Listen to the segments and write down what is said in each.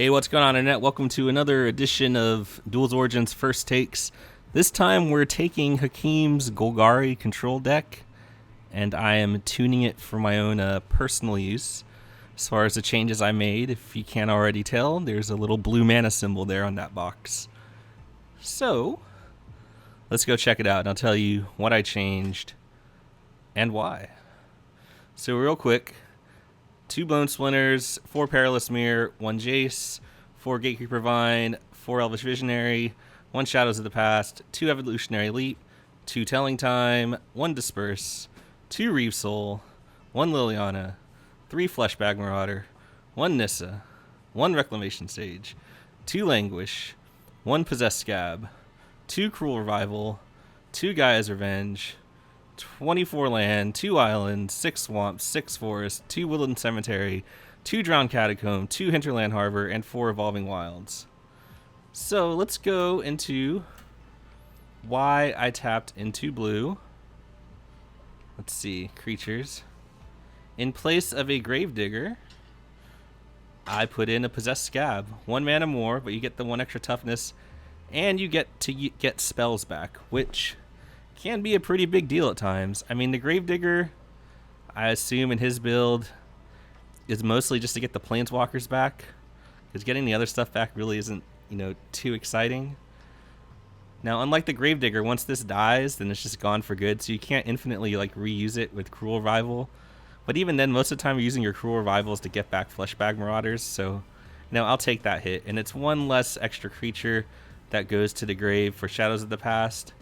Hey, what's going on, Internet? Welcome to another edition of Duels Origins First Takes. This time we're taking Hakim's Golgari control deck, and I am tuning it for my own personal use. As far as the changes I made, if you can't already tell, there's a little blue mana symbol there on that box. So, let's go check it out, and I'll tell you what I changed and why. So real quick, 2 Bone Splinters, 4 Perilous Mirror, 1 Jace, 4 Gatecreeper Vine, 4 Elvish Visionary, 1 Shadows of the Past, 2 Evolutionary Leap, 2 Telling Time, 1 Disperse, 2 Reave Soul, 1 Liliana, 3 Fleshbag Marauder, 1 Nissa, 1 Reclamation Sage, 2 Languish, 1 Possessed Skaab, 2 Cruel Revival, 2 Gaea's Revenge, 24 land, 2 islands, 6 swamps, 6 forests, 2 woodland cemetery, 2 drowned catacomb, 2 hinterland harbor, and 4 evolving wilds. So let's go into why I tapped into blue. Let's see, creatures. In place of a Gravedigger, I put in a Possessed Skaab. 1 mana more, but you get the 1 extra toughness, and you get to get spells back, which can be a pretty big deal at times. I mean, the Gravedigger, I assume in his build, is mostly just to get the Planeswalkers back, because getting the other stuff back really isn't, too exciting. Now, unlike the Gravedigger, once this dies, then it's just gone for good, so you can't infinitely reuse it with Cruel Revival. But even then, most of the time you're using your Cruel Revivals to get back Fleshbag Marauders, so I'll take that hit. And it's 1 less extra creature that goes to the grave for Shadows of the Past.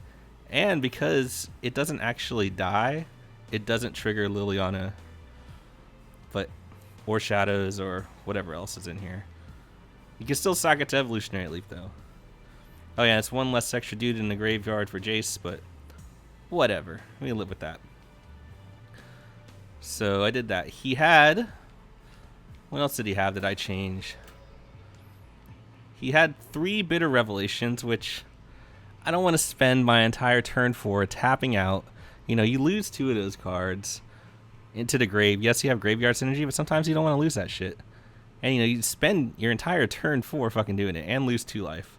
And because it doesn't actually die, it doesn't trigger Liliana, or Shadows, or whatever else is in here. You can still sack it to Evolutionary Leap, though. Oh yeah, it's 1 less extra dude in the graveyard for Jace, but whatever. We live with that. So I did that. He had... What else did he have that I changed? He had 3 Bitter Revelations, which I don't want to spend my entire turn for tapping out. You lose 2 of those cards into the grave. Yes, you have graveyard synergy, but sometimes you don't want to lose that shit. And you spend your entire turn 4 fucking doing it and lose 2 life.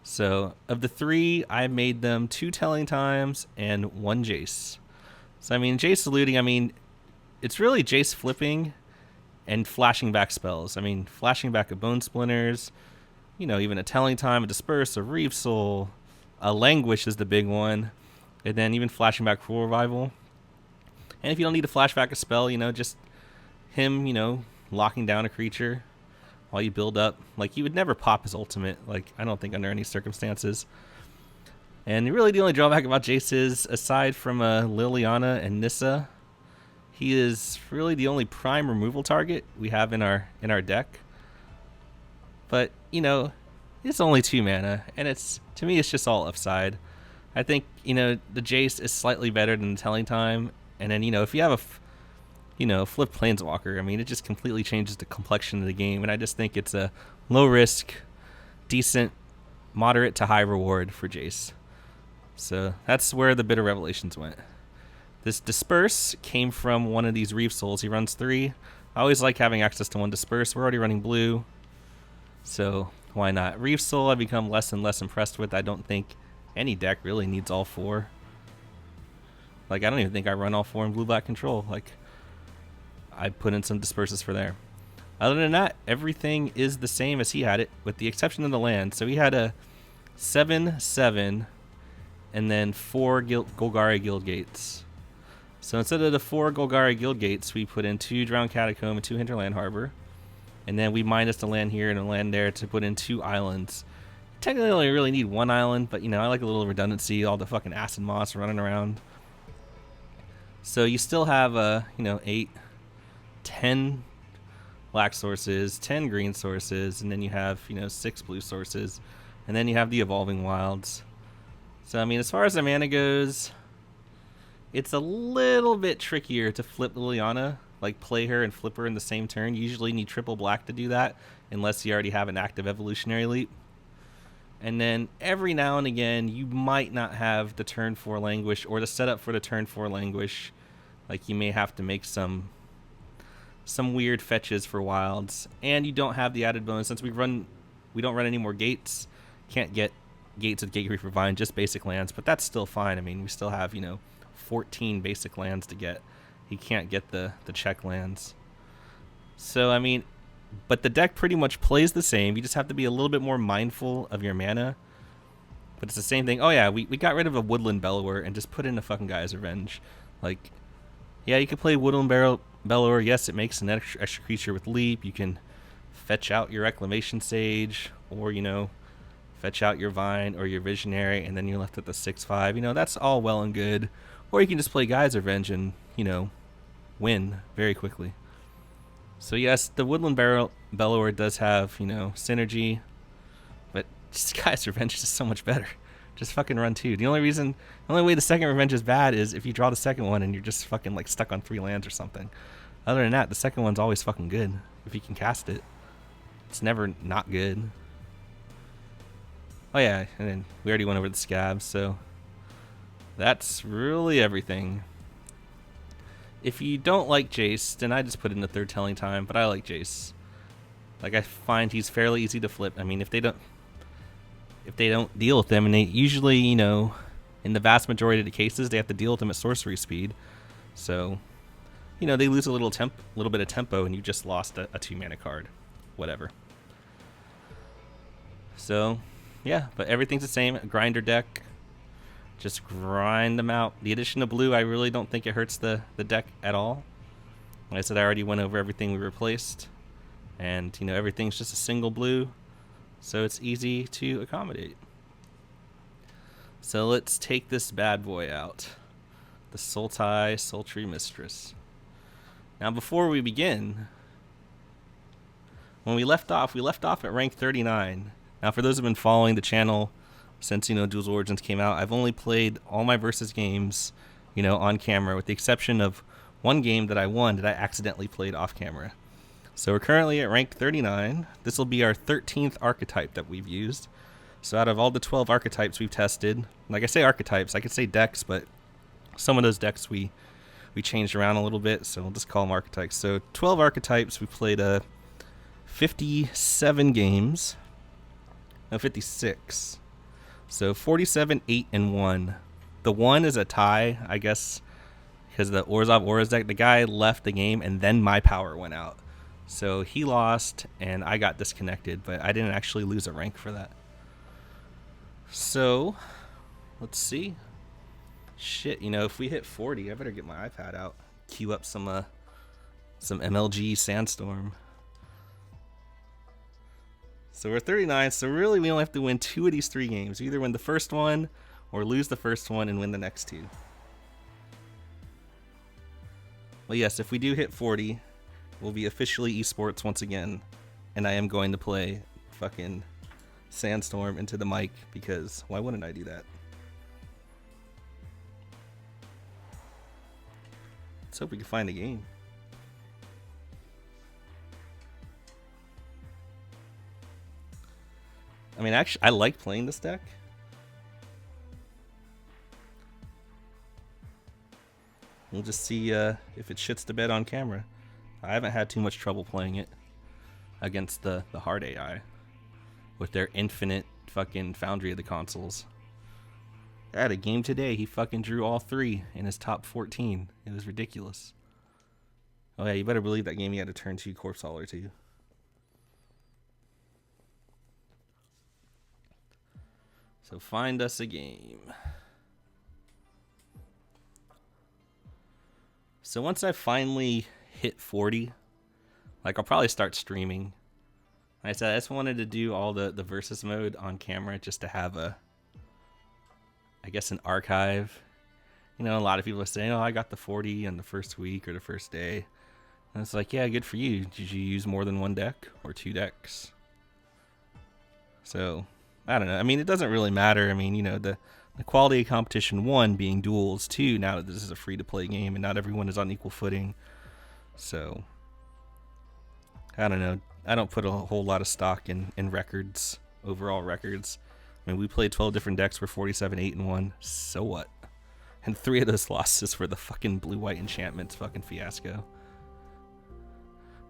So of the 3, I made them 2 Telling Times and 1 Jace. So Jace eluding, it's really Jace flipping and flashing back spells. Flashing back a Bone Splinters, even a Telling Time, a Disperse, a Reave Soul, a Languish is the big one, and then even flashing back Cruel Revival. And if you don't need to flash back a spell, just him, locking down a creature while you build up. You would never pop his ultimate, I don't think under any circumstances. And really the only drawback about Jace is, aside from Liliana and Nissa, he is really the only prime removal target we have in our deck. But, it's only 2 mana, and to me, it's just all upside. I think, the Jace is slightly better than the Telling Time, and then, if you have a flip Planeswalker, it just completely changes the complexion of the game, and I just think it's a low risk, decent, moderate to high reward for Jace. So that's where the Bitter Revelations went. This Disperse came from one of these Reave Souls. He runs 3. I always like having access to 1 Disperse. We're already running blue, so why not? Reave Soul I've become less and less impressed with. I don't think any deck really needs all 4. I don't even think I run all 4 in blue-black control. I put in some Disperses for there. Other than that, everything is the same as he had it, with the exception of the land. So he had a 7/7 and then 4 Golgari Guild Gates. So instead of the 4 Golgari Guild Gates, we put in 2 Drowned Catacomb and 2 Hinterland Harbor. And then we minus the land here and a land there to put in 2 islands. Technically only really need 1 island, but I like a little redundancy, all the fucking acid moss running around. So you still have 8, 10 black sources, 10 green sources, and then you have 6 blue sources, and then you have the evolving wilds. So as far as the mana goes, it's a little bit trickier to flip Liliana, play her and flip her in the same turn. You usually need triple black to do that, unless you already have an active Evolutionary Leap. And then every now and again, you might not have the turn 4 Languish or the setup for the turn 4 Languish. You may have to make some some weird fetches for wilds, and you don't have the added bonus since we don't run any more gates. Can't get gates with Gatecreeper Vine, just basic lands, but that's still fine. I mean, we still have 14 basic lands to get. He can't get the check lands. So I mean, but the deck pretty much plays the same. You just have to be a little bit more mindful of your mana. But it's the same thing. Oh yeah, we got rid of a Woodland Bellower and just put in a fucking Gaia's Revenge. Like, yeah, you could play Woodland Bellower. Yes, it makes an extra creature with leap. You can fetch out your Reclamation Sage, or fetch out your Vine or your Visionary, and then you're left with the 6/5. That's all well and good. Or you can just play Gaia's Revenge and win very quickly. So yes, the Woodland Bellower does have synergy, but just Gaia's Revenge is just so much better. Just fucking run 2. The only way the second Revenge is bad is if you draw the second one and you're just fucking like stuck on 3 lands or something. Other than that, the second one's always fucking good if you can cast it. It's never not good. Oh yeah, and then we already went over the Skaab, so that's really everything. If you don't like Jace, then I just put in the 3rd Telling Time, but I like Jace. Like, I find he's fairly easy to flip. I mean, if they don't deal with them, and they usually, in the vast majority of the cases, they have to deal with them at sorcery speed. So, they lose a little bit of tempo, and you just lost a 2-mana card. Whatever. So, yeah, but everything's the same. A grinder deck. Just grind them out. The addition of blue, I really don't think it hurts the deck at all. Like I said, I already went over everything we replaced. And, everything's just a single blue. So it's easy to accommodate. So let's take this bad boy out. The Sultai Sultry Mistress. Now before we begin, when we left off at rank 39. Now for those who have been following the channel since Duels Origins came out, I've only played all my versus games, on camera, with the exception of one game that I won that I accidentally played off camera. So we're currently at rank 39. This will be our 13th archetype that we've used. So out of all the 12 archetypes we've tested, like I say archetypes, I could say decks, but some of those decks we changed around a little bit, so we'll just call them archetypes. So 12 archetypes, we played 57 games. No, 56. So 47, 8, and 1. The 1 is a tie, I guess, because the Orzhov Auras deck, the guy left the game and then my power went out. So he lost and I got disconnected, but I didn't actually lose a rank for that. So, let's see. Shit, if we hit 40, I better get my iPad out. Queue up some MLG Sandstorm. So we're 39, so really we only have to win 2 of these 3 games. We either win the first one or lose the first one and win the next 2. Well, yes, if we do hit 40, we'll be officially esports once again. And I am going to play fucking Sandstorm into the mic because why wouldn't I do that? Let's hope we can find a game. I mean, actually, I like playing this deck. We'll just see if it shits the bed on camera. I haven't had too much trouble playing it against the hard AI with their infinite fucking Foundry of the consoles. I had a game today. He fucking drew all 3 in his top 14. It was ridiculous. Oh yeah, you better believe that game he had a turn 2 Corpse Hauler too. So find us a game. So once I finally hit 40, like I'll probably start streaming. Like I said, I just wanted to do all the versus mode on camera just to have I guess an archive. A lot of people are saying, oh, I got the 40 in the first week or the first day. And it's like, yeah, good for you. Did you use more than 1 deck or 2 decks? So I don't know. I mean, it doesn't really matter. I mean, the quality of competition, 1 being Duels, 2 now that this is a free-to-play game and not everyone is on equal footing. So, I don't know. I don't put a whole lot of stock in records, overall records. I mean, we played 12 different decks for 47, 8, and 1. So what? And 3 of those losses were the fucking blue-white enchantments fucking fiasco.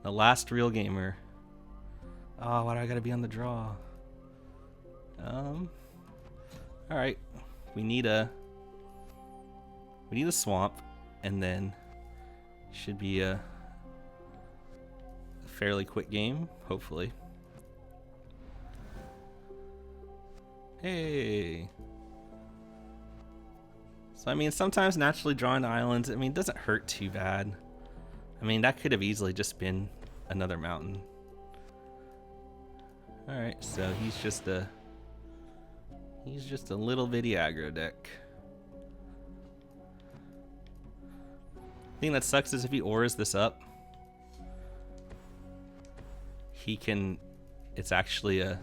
The last real gamer. Oh, why do I gotta be on the draw? Alright. We need a swamp, and then should be a fairly quick game, hopefully. Hey. So, I mean, sometimes naturally drawing islands, I mean, it doesn't hurt too bad. I mean, that could have easily just been another mountain. Alright, so he's just a little bitty aggro deck. The thing that sucks is if he auras this up, he can, it's actually a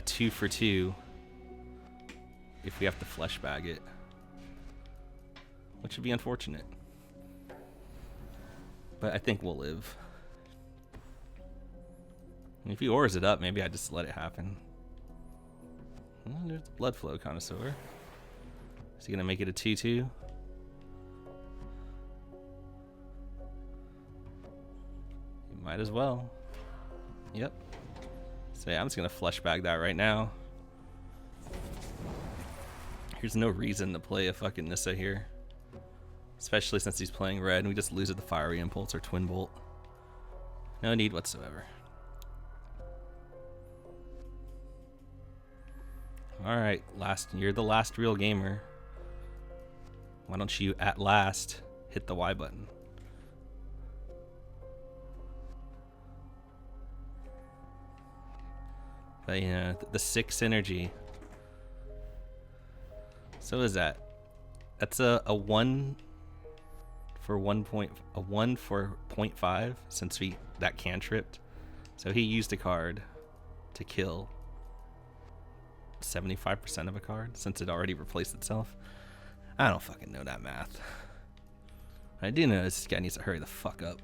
2 for 2 if we have to Fleshbag it, which would be unfortunate. But I think we'll live. And if he auras it up, maybe I just let it happen. Oh, there's the Blood Flow Connoisseur. Is he gonna make it a 2/2? He might as well. Yep. So yeah, I'm just gonna Fleshbag that right now. There's no reason to play a fucking Nissa here. Especially since he's playing red and we just lose at the Fiery Impulse or Twin Bolt. No need whatsoever. Alright, you're the last real gamer. Why don't you at last hit the Y button? But you know, the 6 energy. So is that? That's a 1 for 0.5 since that cantripped. So he used a card to kill 75% of a card since it already replaced itself. I don't fucking know that math. I do know this guy needs to hurry the fuck up.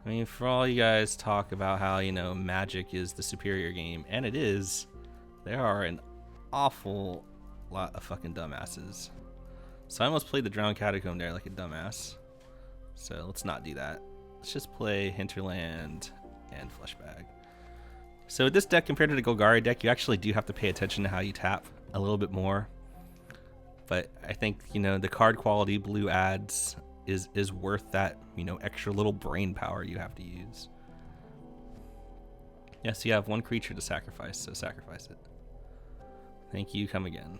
I mean, for all you guys talk about how, you know, Magic is the superior game, and it is, there are an awful lot of fucking dumbasses. So I almost played the Drowned Catacomb there like a dumbass. So let's not do that. Let's just play Hinterland and Fleshbag. So with this deck compared to the Golgari deck, you actually do have to pay attention to how you tap a little bit more. But I think, you know, the card quality blue adds is worth that, you know, extra little brain power you have to use. Yes, you have one creature to sacrifice, so sacrifice it. Thank you, come again.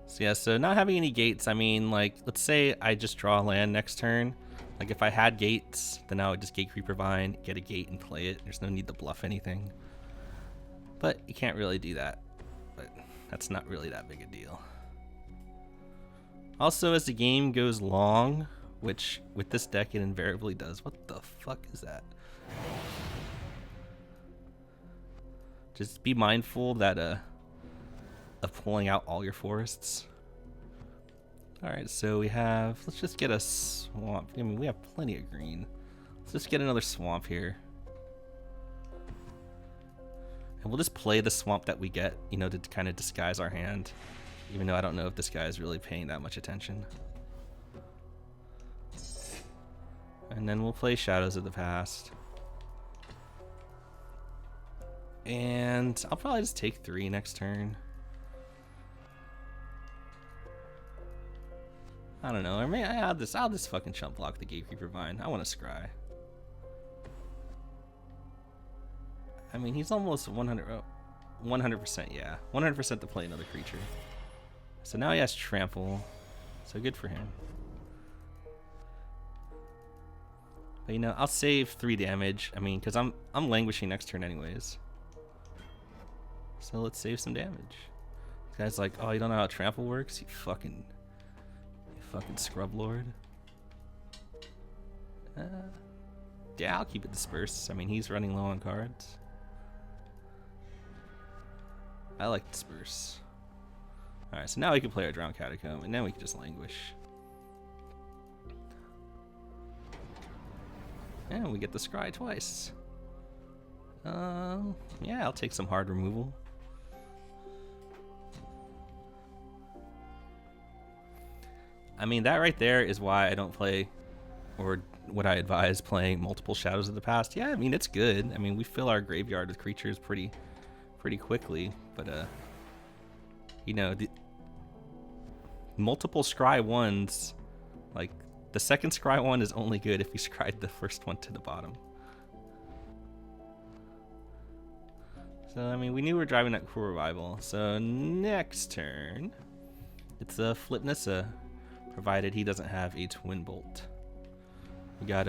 So yeah, so not having any gates, I mean, like, let's say I just draw a land next turn. Like, if I had gates, then I would just Gatecreeper Vine, get a gate, and play it. There's no need to bluff anything. But you can't really do that. But that's not really that big a deal. Also, as the game goes long, which with this deck it invariably does. What the fuck is that? Just be mindful that of pulling out all your forests. Alright, so we have, let's just get a swamp. I mean, we have plenty of green. Let's just get another swamp here. And we'll just play the swamp that we get, you know, to kind of disguise our hand. Even though I don't know if this guy is really paying that much attention. And then we'll play Shadows of the Past. And I'll probably just take 3 next turn. I don't know, or maybe I'll just fucking chump block the Gatecreeper Vine. I want to scry. I mean, he's almost 100%, yeah. 100% to play another creature. So now he has Trample, so good for him. But you know, I'll save 3 damage. I mean, because I'm languishing next turn anyways. So let's save some damage. This guy's like, oh, you don't know how Trample works? You fucking scrub lord. Yeah, I'll keep it Disperse. I mean, he's running low on cards. I like Disperse. Alright, so now we can play our Drowned Catacomb, and then we can just Languish. And we get the Scry twice. Yeah, I'll take some hard removal. I mean, that right there is why I don't play, or what I advise playing multiple Shadows of the Past. Yeah, I mean, it's good. I mean, we fill our graveyard with creatures pretty quickly, but you know, the multiple scry ones, like the second scry one is only good if you scryed the first one to the bottom. So, I mean, we knew we were driving that Cruel Revival. So, next turn, it's a Flip Nissa, provided he doesn't have a Twin Bolt. We got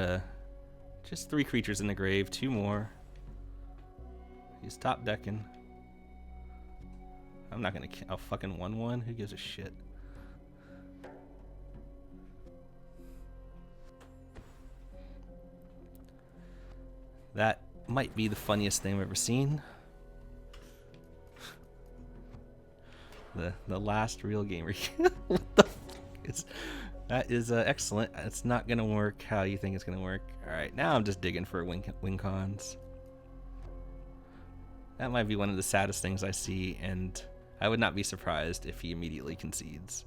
just 3 creatures in the grave, 2 more. He's top decking. I'm not gonna. I'll fucking 1/1. Who gives a shit? That might be the funniest thing I've ever seen. The last real gamer. What the fuck is that? Is excellent. It's not gonna work how you think it's gonna work. All right, now I'm just digging for win cons. That might be one of the saddest things I see, and I would not be surprised if he immediately concedes.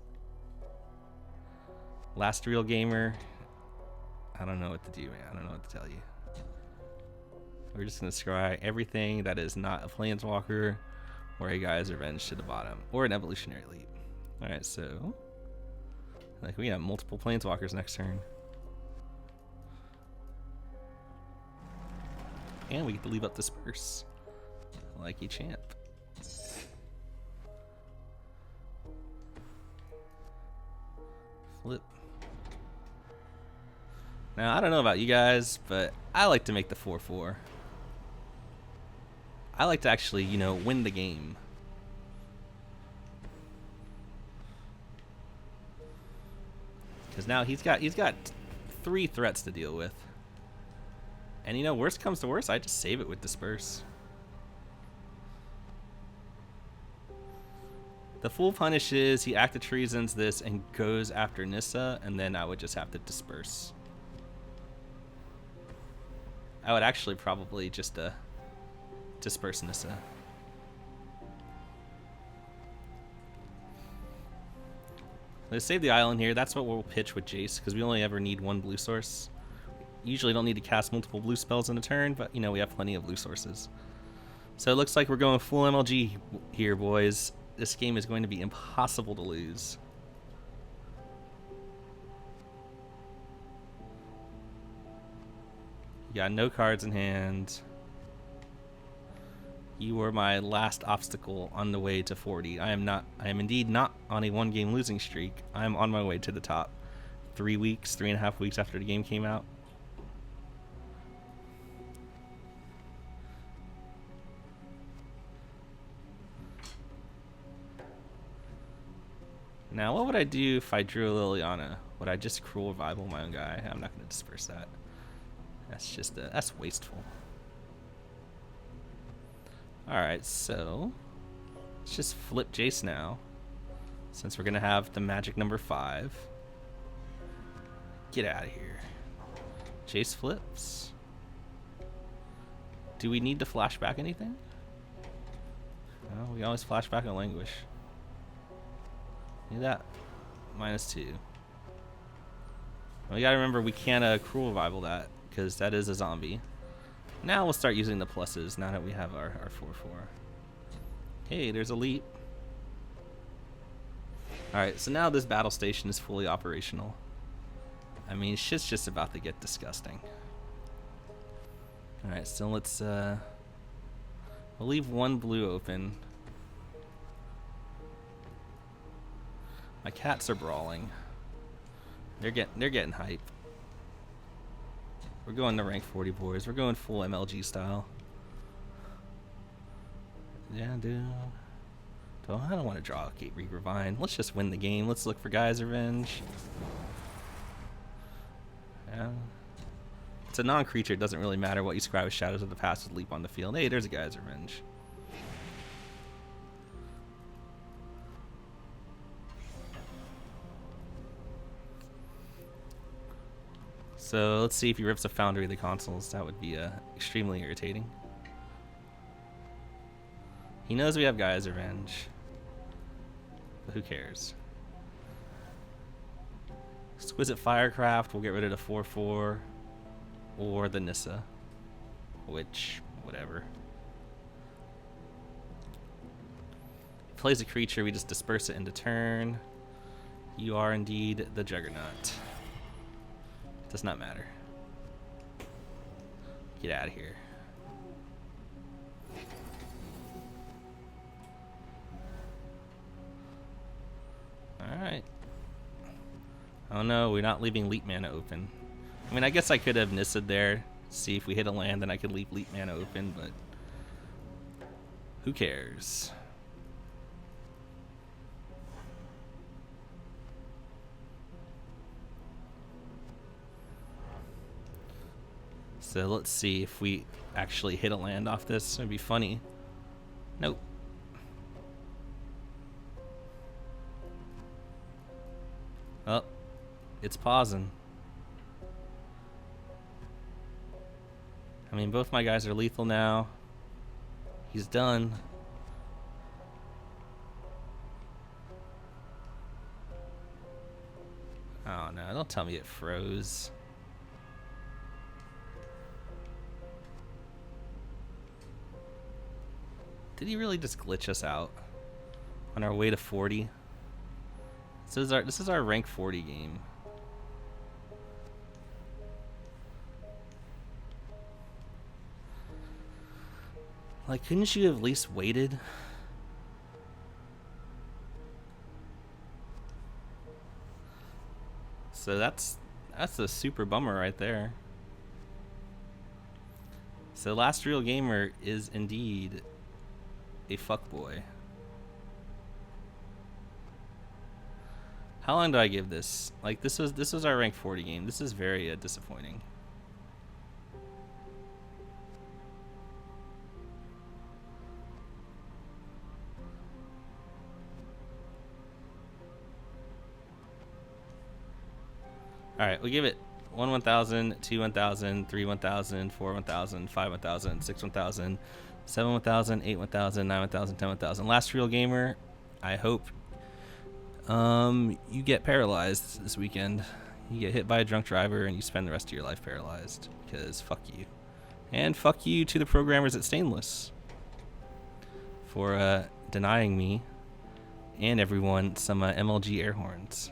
Last real gamer. I don't know what to do, man. I don't know what to tell you. We're just gonna scry everything that is not a Planeswalker or a Gaia's Revenge to the bottom, or an Evolutionary Leap. All right, so like we have multiple Planeswalkers next turn, and we get to leave up Disperse, like a champ. Flip. Now I don't know about you guys, but I like to make the 4/4. I like to actually, you know, win the game. Because now he's got 3 threats to deal with. And you know, worst comes to worst, I just save it with Disperse. The Fool punishes, he active treasons this and goes after Nissa, and then I would just have to Disperse. I would actually probably just Disperse Nissa. Let's save the island here. That's what we'll pitch with Jace, because we only ever need 1 blue source. Usually don't need to cast multiple blue spells in a turn, but you know, we have plenty of blue sources. So it looks like we're going full MLG here, boys. This game is going to be impossible to lose. You got no cards in hand. You were my last obstacle on the way to 40. I am indeed not on a 1-game losing streak. I am on my way to the top. 3.5 weeks after the game came out. Now, what would I do if I drew a Liliana? Would I just Cruel Revival my own guy? I'm not going to Disperse that. That's just that's wasteful. Alright, so let's just flip Jace now, since we're gonna have the magic number 5. Get out of here. Jace flips. Do we need to flashback anything? No, we always flashback on Languish. Need that. -2. We gotta remember we can't Cruel Revival that, because that is a zombie. Now we'll start using the pluses now that we have our 4/4. Hey, there's a leap. Alright, so now this battle station is fully operational. I mean, shit's just about to get disgusting. Alright, so let's we'll leave 1 blue open. My cats are brawling. They're getting hype. We're going to rank 40, boys. We're going full MLG style. Yeah, dude. I don't want to draw a Gatecreeper Vine. Let's just win the game. Let's look for Gaia's Revenge. Yeah. It's a non-creature. It doesn't really matter what you scribe with Shadows of the Past with Leap on the field. Hey, there's a Gaia's Revenge. So let's see if he rips a Foundry of the consoles. That would be extremely irritating. He knows we have Gaia's Revenge. But who cares? Exquisite Firecraft, we'll get rid of the 4/4. Or the Nissa. Which, whatever. Plays a creature, we just disperse it into turn. You are indeed the Juggernaut. Does not matter. Get out of here. Alright. Oh no, we're not leaving Leap Mana open. I mean, I guess I could have Nissa'd there. See if we hit a land, then I could leave Leap Mana open, but who cares? So let's see if we actually hit a land off this. It'd be funny. Nope. Oh, it's pausing. I mean, both my guys are lethal now. He's done. Oh no, don't tell me it froze. Did he really just glitch us out on our way to 40? This is our rank 40 game. Like, couldn't you have at least waited? So that's a super bummer right there. So Last Real Gamer is indeed a fuckboy. How long do I give this? Like, this was our rank 40 game. This is very disappointing. Alright, we'll give it 1 1000, 2 1000, 3 1000, 4 1000, 5 1000, 6 1000, 7 1000, 8 1000, 9 1000, 10 1000. Last Real Gamer, I hope you get paralyzed this weekend. You get hit by a drunk driver and you spend the rest of your life paralyzed, because fuck you. And fuck you to the programmers at Stainless for denying me and everyone some MLG air horns.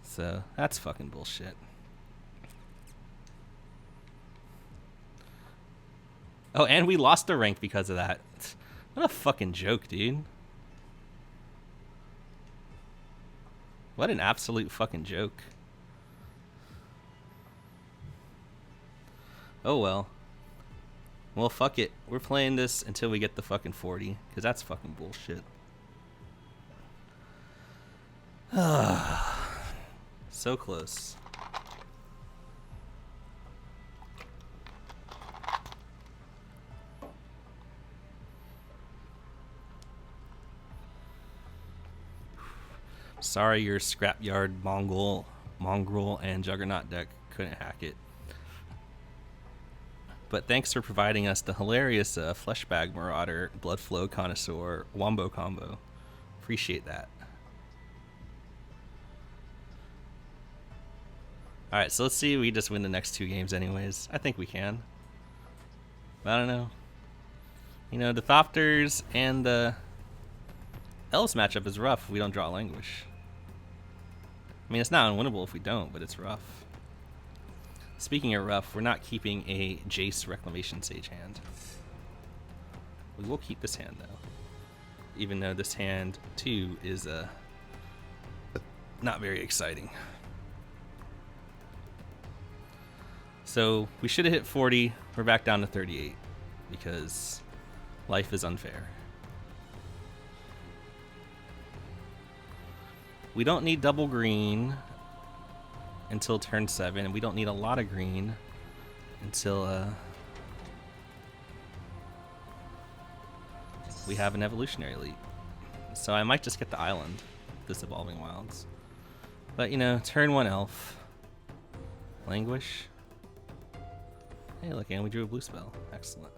So that's fucking bullshit. Oh, and we lost a rank because of that. What a fucking joke, dude. What an absolute fucking joke. Oh well. Well, fuck it. We're playing this until we get the fucking 40, because that's fucking bullshit. So close. Sorry your scrapyard mongrel and Juggernaut deck couldn't hack it. But thanks for providing us the hilarious Fleshbag Marauder Bloodflow Connoisseur Wombo combo. Appreciate that. Alright, so let's see if we just win the next 2 games anyways. I think we can. But I don't know. You know, the Thopters and the Elves matchup is rough if we don't draw Languish. I mean, it's not unwinnable if we don't, but it's rough. Speaking of rough, we're not keeping a Jace Reclamation Sage hand. We will keep this hand, though. Even though this hand, too, is not very exciting. So we should have hit 40. We're back down to 38 because life is unfair. We don't need double green until turn 7, and we don't need a lot of green until we have an Evolutionary Elite. So I might just get the island, this Evolving Wilds. But you know, turn 1 elf. Languish. Hey look, and we drew a blue spell. Excellent.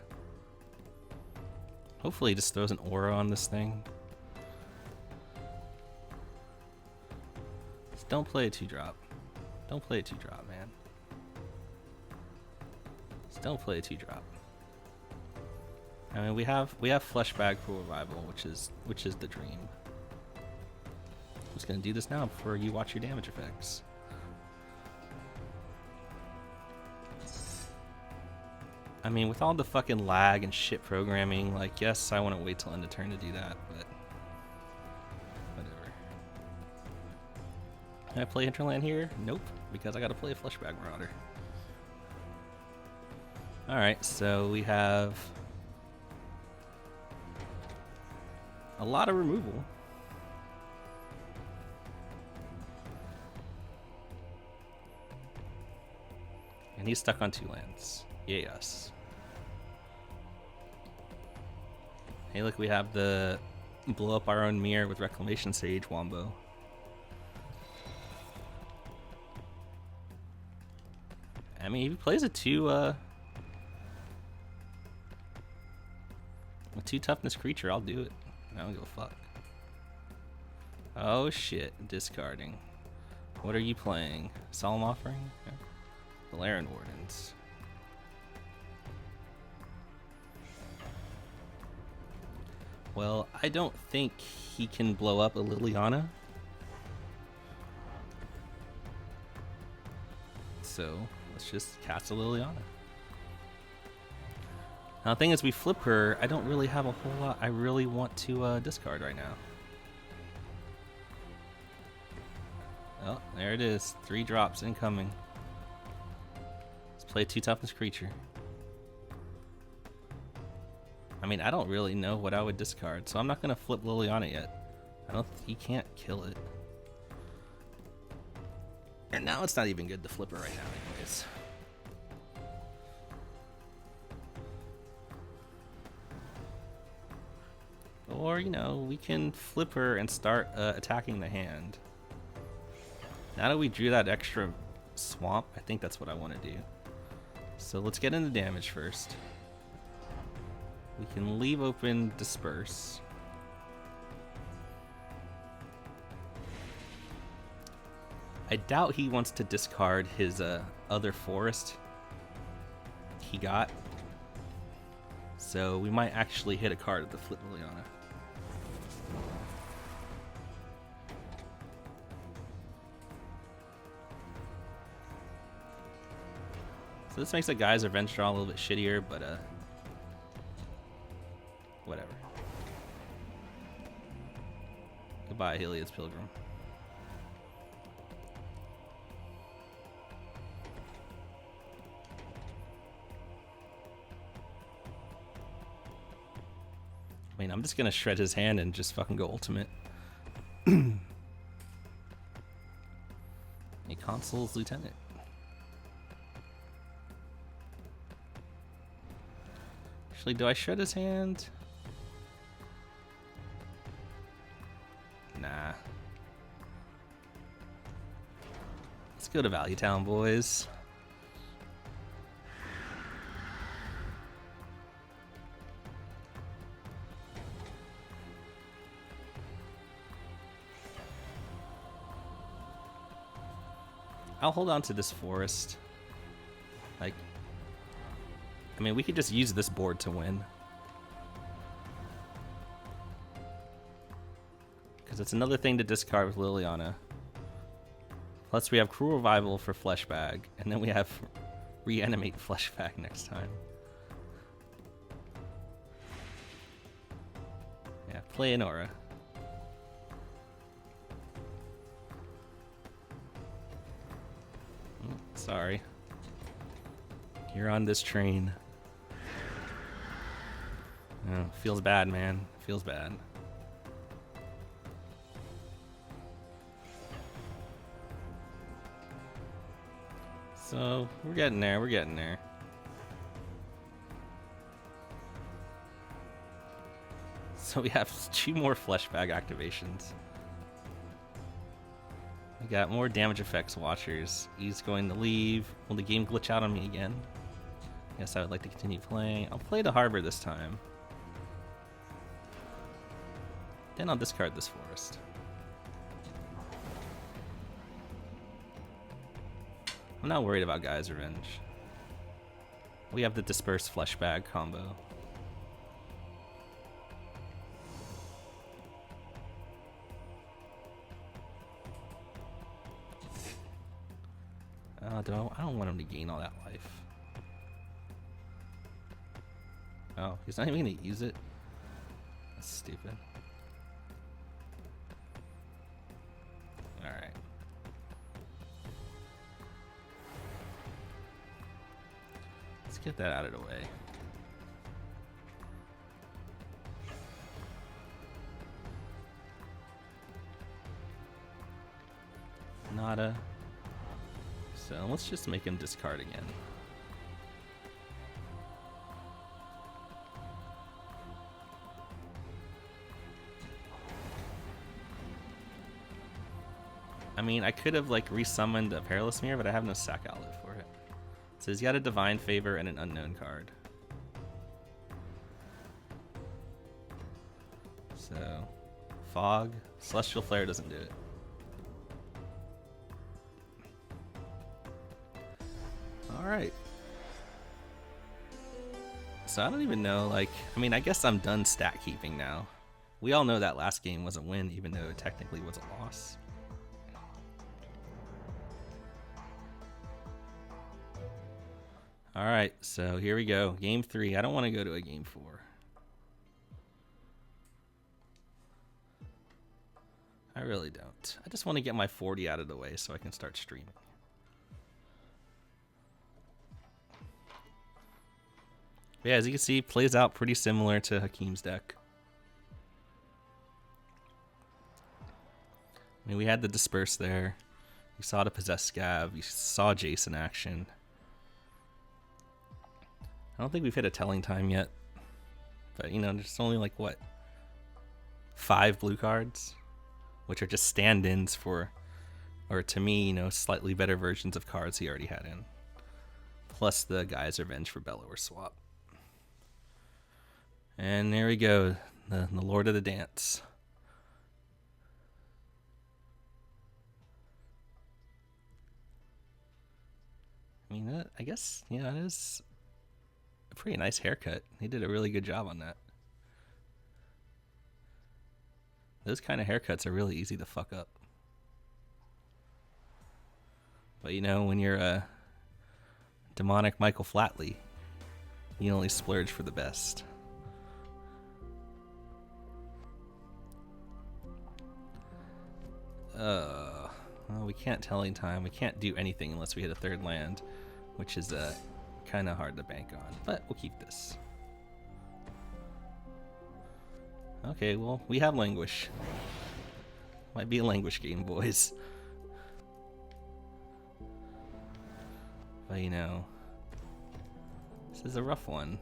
Hopefully he just throws an aura on this thing. Just don't play a 2-drop. Don't play a 2-drop, man. Just don't play a 2-drop. I mean, we have Fleshbag for Revival, which is the dream. I'm just gonna do this now before you watch your damage effects. I mean, with all the fucking lag and shit programming, like, yes, I want to wait till end of turn to do that, but whatever. Can I play Hinterland here? Nope, because I gotta play a Fleshbag Marauder. Alright, so we have a lot of removal. And he's stuck on 2 lands. Yes. Hey, look, we have the blow up our own mirror with Reclamation Sage Wombo. I mean, if he plays a 2 toughness creature, I'll do it. I don't give a fuck. Oh shit, discarding. What are you playing? Solemn Offering? Okay. Valerian Wardens. Well, I don't think he can blow up a Liliana. So, let's just cast a Liliana. Now, the thing is, we flip her. I don't really have a whole lot I really want to discard right now. Oh, there it is. 3 drops incoming. Let's play a 2 toughness creature. I mean, I don't really know what I would discard, so I'm not going to flip Liliana yet. He can't kill it. And now it's not even good to flip her right now anyways. Or, you know, we can flip her and start attacking the hand. Now that we drew that extra swamp, I think that's what I want to do. So let's get into damage first. We can leave open Disperse. I doubt he wants to discard his other forest he got. So we might actually hit a card at the flip Liliana. So this makes the Gaia's Revenge draw a little bit shittier, but whatever. Goodbye, Heliod's Pilgrim. I mean, I'm just gonna shred his hand and just fucking go ultimate. A Consul's Lieutenant. Actually, do I shred his hand? Nah. Let's go to Value Town, boys. I'll hold on to this forest. Like, I mean, we could just use this board to win. Because it's another thing to discard with Liliana. Plus we have Cruel Revival for Fleshbag, and then we have Reanimate Fleshbag next time. Yeah, play an aura. Sorry. You're on this train. Oh, feels bad, man. Feels bad. So, we're getting there. We're getting there. So we have 2 more Fleshbag activations. We got more damage effects watchers. He's going to leave. Will the game glitch out on me again? Yes, I would like to continue playing. I'll play the Harbor this time. Then I'll discard this forest. I'm not worried about Gaia's Revenge. We have the Disperse Fleshbag combo. I don't want him to gain all that life. Oh, he's not even going to use it? That's stupid. Alright. Let's get that out of the way. Nada. So let's just make him discard again. I mean, I could have like resummoned a Perilous Mirror, but I have no sack outlet for it. So he's got a Divine Favor and an unknown card. So, Fog, Celestial Flare doesn't do it. Alright. So I don't even know, like, I mean, I guess I'm done stat keeping now. We all know that last game was a win, even though it technically was a loss. Alright, so here we go. Game 3. I don't want to go to a game 4. I really don't. I just want to get my 40 out of the way so I can start streaming. Yeah, as you can see, plays out pretty similar to Hakeem's deck. I mean, we had the Disperse there. We saw the Possessed Skaab. We saw Jace in action. I don't think we've hit a telling time yet. But, you know, there's only like, what? 5 blue cards? Which are just stand-ins for, or to me, you know, slightly better versions of cards he already had in. Plus the Gaia's Revenge for Bellower swap. And there we go, the Lord of the Dance. I mean, I guess, yeah, it is a pretty nice haircut. He did a really good job on that. Those kind of haircuts are really easy to fuck up. But you know, when you're a demonic Michael Flatley, you only splurge for the best. Well, we can't tell in time. We can't do anything unless we hit a 3rd land, which is kind of hard to bank on. But we'll keep this. Okay, well, we have Languish. Might be a Languish game, boys. But you know, this is a rough one.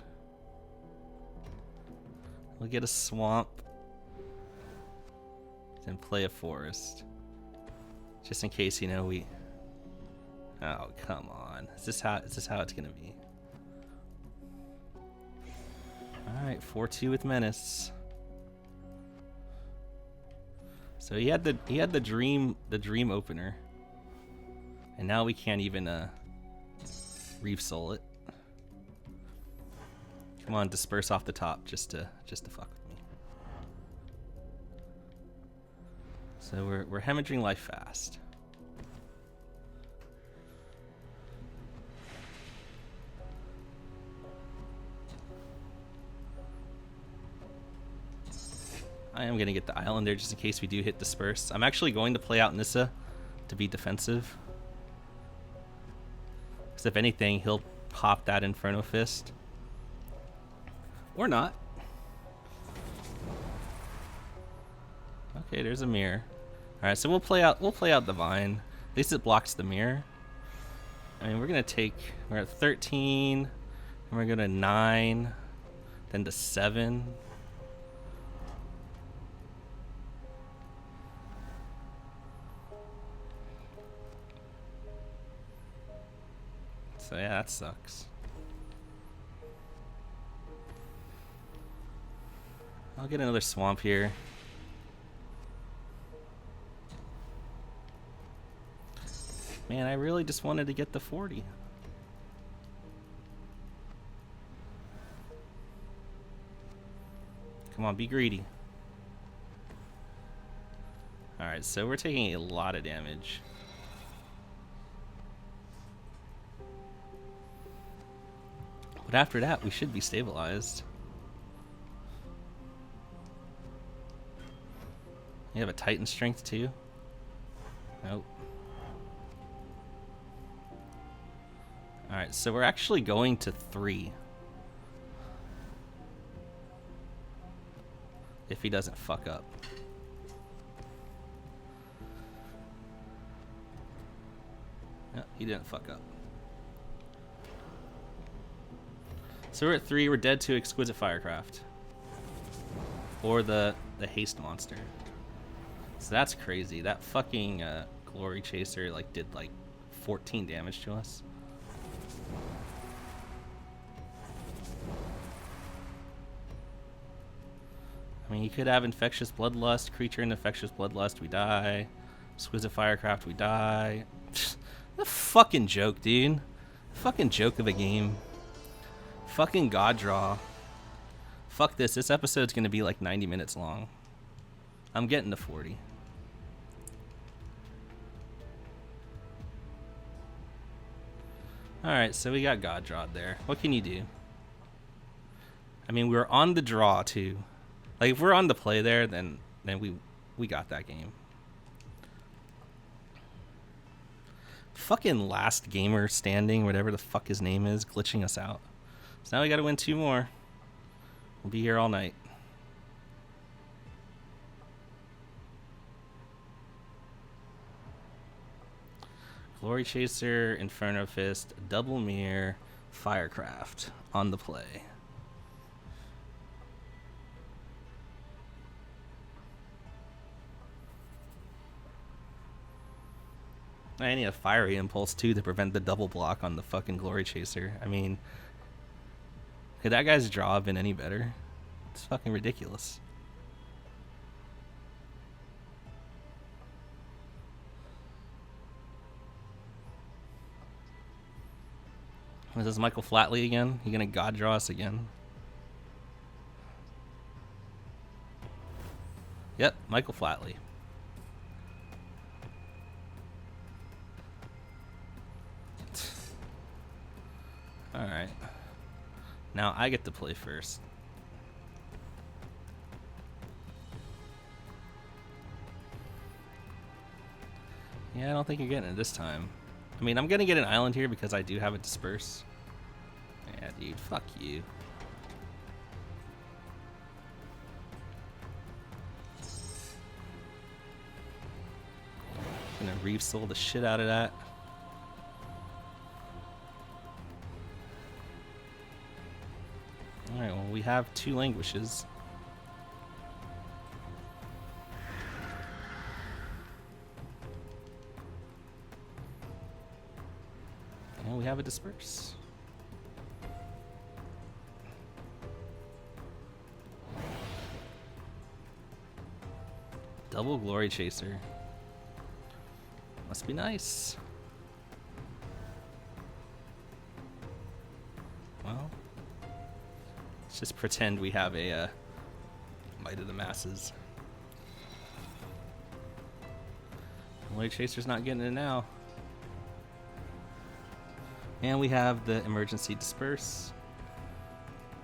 We'll get a swamp, then play a forest. Just in case, you know, we... Oh, come on. Is this how it's gonna be? Alright, 4-2 with Menace. So he had the dream opener. And now we can't even Reave Soul it. Come on, Disperse off the top just to fuck with me. So we're hemorrhaging life fast. I am going to get the island there just in case we do hit Disperse. I'm actually going to play out Nissa to be defensive. Because if anything, he'll pop that Inferno Fist. Or not. Okay, there's a mirror. Alright, so we'll play out Divine. At least it blocks the mirror. I mean, we're at 13, and we're going to 9, then to 7. So yeah, that sucks. I'll get another swamp here. Man, I really just wanted to get the 40. Come on, be greedy. Alright, so we're taking a lot of damage. But after that, we should be stabilized. You have a Titan strength too? Nope. Alright, so we're actually going to 3. If he doesn't fuck up. No, he didn't fuck up. So we're at 3, we're dead to Exquisite Firecraft. Or the haste monster. So that's crazy. That fucking Glory Chaser like did like 14 damage to us. I mean, you could have Infectious Bloodlust, creature in Infectious Bloodlust, we die. Exquisite Firecraft, we die. A fucking joke, dude. Fucking joke of a game. Fucking God Draw. Fuck this. This episode's gonna be like 90 minutes long. I'm getting to 40. Alright, so we got God Drawed there. What can you do? I mean, we were on the draw too. Like, if we're on the play there, then we got that game. Fucking last gamer standing, whatever the fuck his name is, glitching us out. So now we gotta win 2 more. We'll be here all night. Glory Chaser, Inferno Fist, Double Mirror, Firecraft on the play. I need a Fiery Impulse too to prevent the double block on the fucking Glory Chaser. I mean, could that guy's draw have been any better? It's fucking ridiculous. Is this Michael Flatley again? You gonna God draw us again? Yep, Michael Flatley. Alright. Now I get to play first. Yeah, I don't think you're getting it this time. I mean, I'm gonna get an island here because I do have a Disperse. Yeah, dude, fuck you. Gonna Reave Soul the shit out of that. Alright, well, we have 2 Languishes. And we have a Disperse. Double Glory Chaser. Must be nice. Well, let's just pretend we have a Might of the Masses. Glory Chaser's not getting it now. And we have the Emergency Disperse.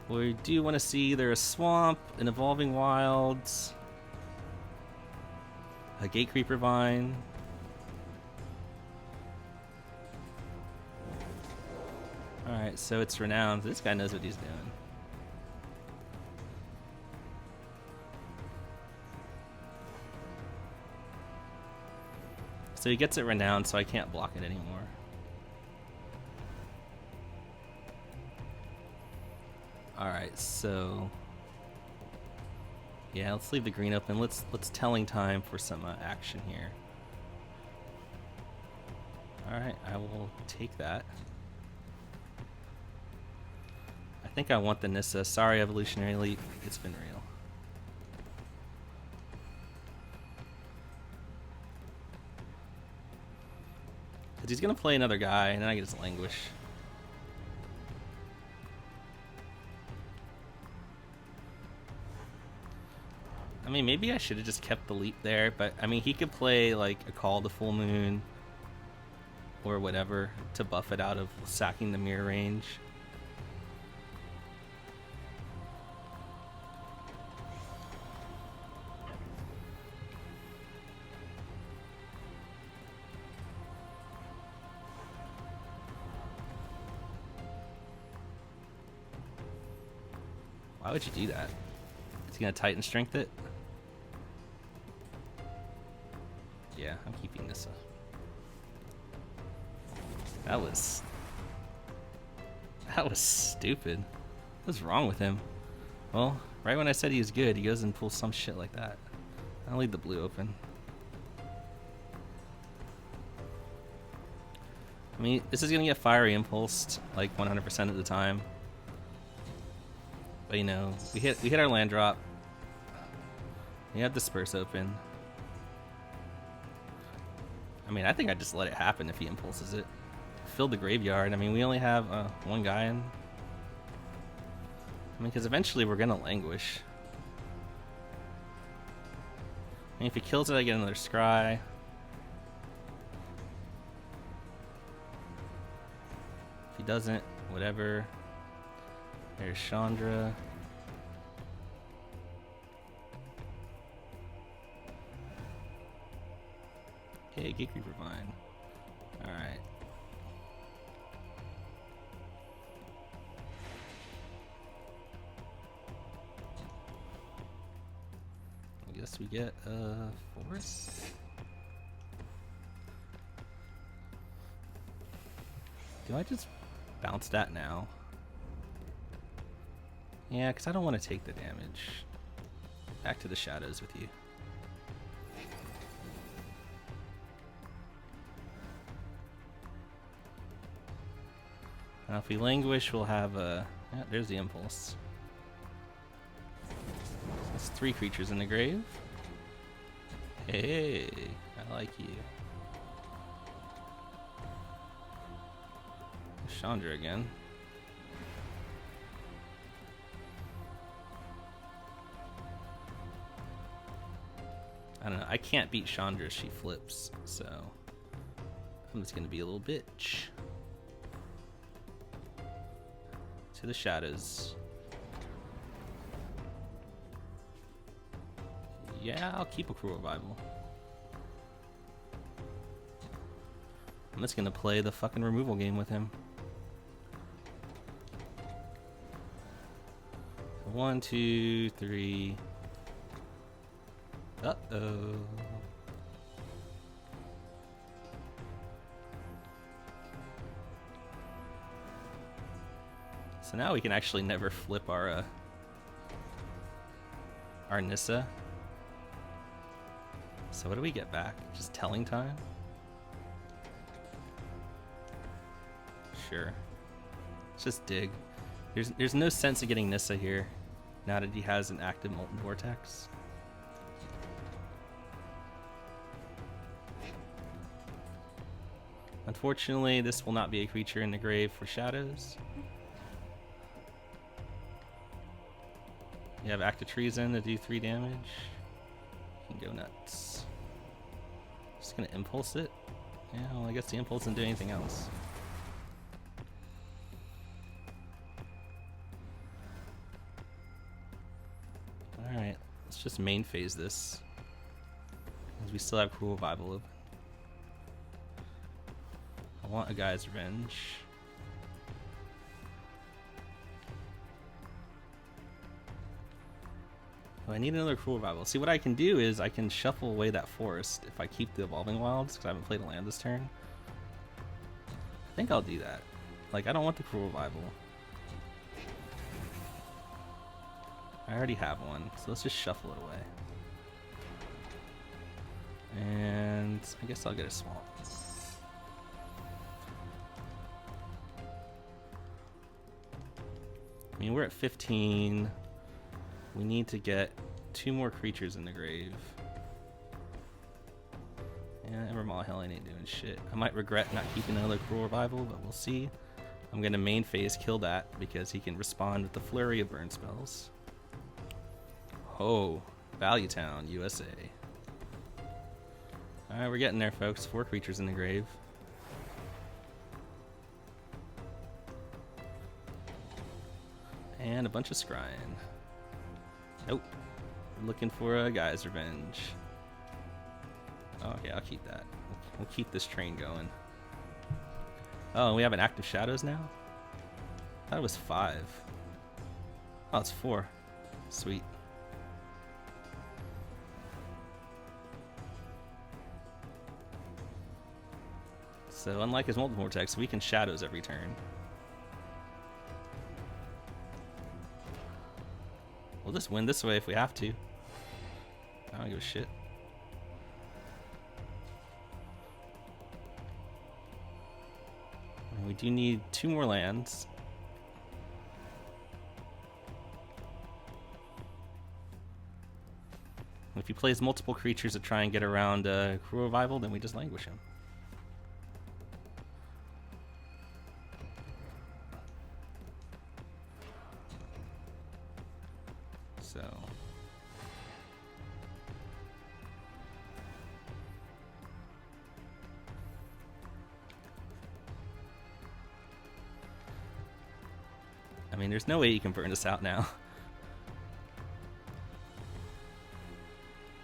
We do want to see either a Swamp, an Evolving Wilds, a Gatecreeper Vine. Alright, so it's Renowned. This guy knows what he's doing. So he gets it Renowned, so I can't block it anymore. Alright, so yeah, let's leave the green open. Let's telling time for some action here. Alright, I will take that. I think I want the Nissa. Sorry, Evolutionary Elite. It's been real. Because he's going to play another guy, and then I get his Languish. I mean, maybe I should have just kept the leap there, but I mean, he could play like a Call to Full Moon or whatever to buff it out of sacking the mirror range. Why would you do that? Is he gonna Titan Strength it? Yeah, I'm keeping Nissa. That was stupid. What's wrong with him? Well, right when I said he was good, he goes and pulls some shit like that. I'll leave the blue open. I mean, this is gonna get Fiery Impulsed like 100% of the time. But you know, we hit our land drop. We have Disperse open. I mean, I think I just let it happen if he impulses it. Fill the graveyard. I mean, we only have one guy in. I mean, because eventually we're gonna Languish. I mean, if he kills it, I get another Scry. If he doesn't, whatever. There's Chandra. Okay, Gatecreeper Vine. Alright. I guess we get Force. Do I just bounce that now? Yeah, because I don't want to take the damage. Back to the shadows with you. Now if we Languish, we'll have a... Yeah, there's the Impulse. That's 3 creatures in the grave. Hey, I like you. Chandra again. I don't know. I can't beat Chandra if she flips, so I'm just gonna be a little bitch. To the shadows. Yeah, I'll keep a Cruel Revival. I'm just gonna play the fucking removal game with him. 1, 2, 3. Uh-oh. So now we can actually never flip our Nissa. So what do we get back? Just Telling Time? Sure. Let's just dig. There's no sense of getting Nissa here now that he has an active Molten Vortex. Unfortunately, this will not be a creature in the grave for shadows. You have Act of Treason to do 3 damage. You can go nuts. Just gonna Impulse it. Yeah, well, I guess the Impulse doesn't do anything else. Alright, let's just main phase this. Because we still have Cruel Revival open. I want a Guy's Revenge. Oh, I need another Cruel Revival. See, what I can do is I can shuffle away that forest if I keep the Evolving Wilds, because I haven't played a land this turn. I think I'll do that. Like, I don't want the Cruel Revival. I already have one, so let's just shuffle it away. And I guess I'll get a Swamp. I mean, we're at 15. We need to get 2 more creatures in the grave. Yeah, Evermaw Hell ain't doing shit. I might regret not keeping another Cruel Revival, but we'll see. I'm gonna main phase kill that because he can respond with the flurry of burn spells. Oh, Value Town, USA. Alright, we're getting there, folks. 4 creatures in the grave. And a bunch of scrying. Nope. We're looking for a Gaia's Revenge. Oh, yeah, I'll keep that. We'll keep this train going. Oh, and we have an active shadows now? I thought it was 5. Oh, it's 4. Sweet. So unlike his multiple vortex, we can shadows every turn. We'll just win this way if we have to. I don't give a shit. And we do need 2 more lands. If he plays multiple creatures to try and get around Cruel Revival, then we just Languish him. So I mean, there's no way you can burn us out now.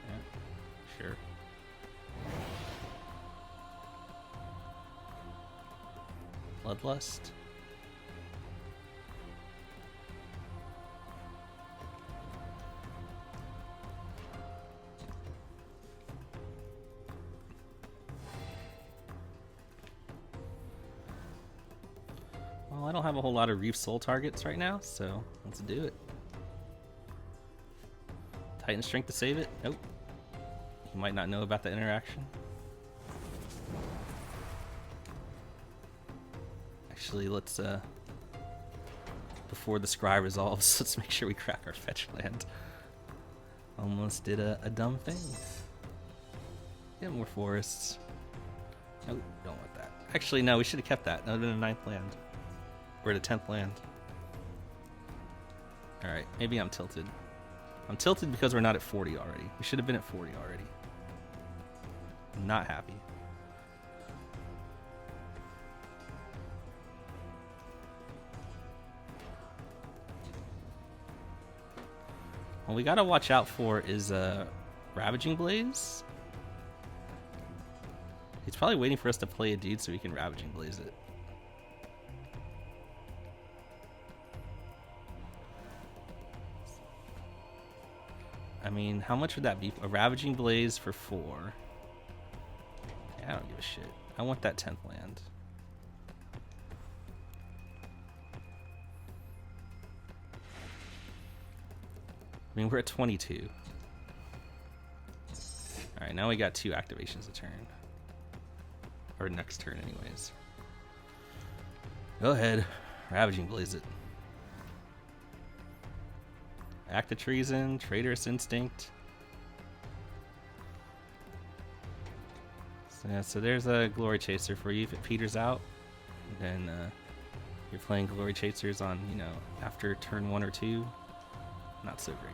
Yeah, sure. Bloodlust. Well, I don't have a whole lot of Reave Soul targets right now, so let's do it. Titan Strength to save it? Nope. You might not know about the interaction. Actually, let's, before the scry resolves, let's make sure we crack our fetch land. Almost did a dumb thing. Get more forests. Nope, don't want that. Actually, no, we should have kept that. That would have been a 9th land. We're at a 10th land. Alright, maybe I'm tilted. I'm tilted because we're not at 40 already. We should have been at 40 already. I'm not happy. What we gotta watch out for is Ravaging Blaze. He's probably waiting for us to play a dude so we can Ravaging Blaze it. I mean, how much would that be? A Ravaging Blaze for 4. Yeah, I don't give a shit. I want that 10th land. I mean, we're at 22. Alright, now we got 2 activations a turn. Or next turn, anyways. Go ahead. Ravaging Blaze it. Act of Treason, Traitorous Instinct. So, yeah, so there's a Glory Chaser for you. If it peters out, then you're playing Glory Chasers on, you know, after turn 1 or 2. Not so great.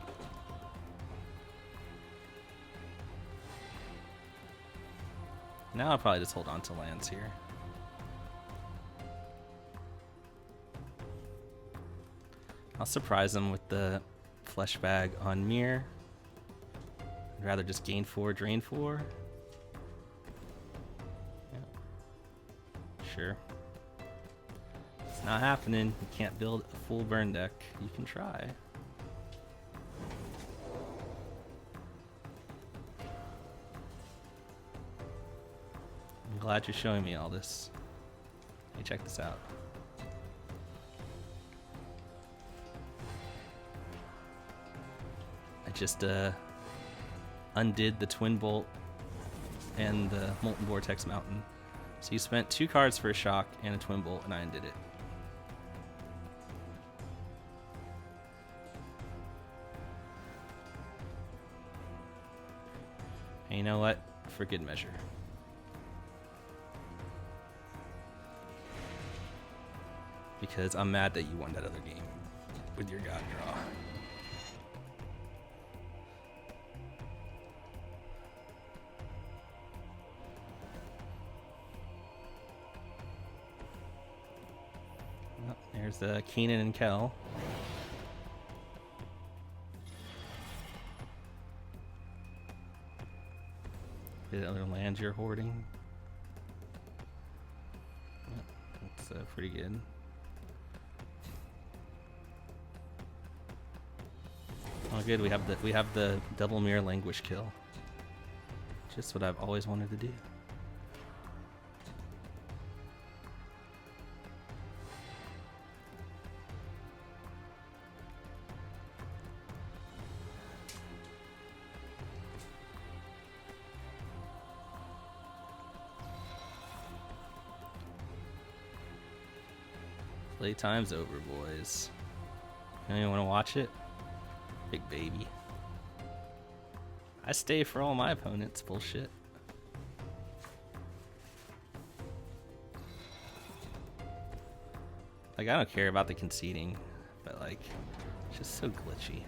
Now I'll probably just hold on to lands here. I'll surprise them with the Fleshbag on Mirror. I'd rather just gain 4, drain 4. Yeah. Sure. It's not happening. You can't build a full burn deck. You can try. I'm glad you're showing me all this. Hey, check this out. I just undid the Twin Bolt and the Molten Vortex Mountain. So you spent 2 cards for a shock and a Twin Bolt, and I undid it. And you know what? For good measure. because I'm mad that you won that other game with your God draw. Oh, there's Keenan and Kel. The other land you're hoarding. That's pretty good. Oh, good. We have the double mirror Languish kill. Just what I've always wanted to do. Playtime's over, boys. Anyone want to watch it? Big baby. I stay for all my opponents. Bullshit. Like, I don't care about the conceding, but like, it's just so glitchy.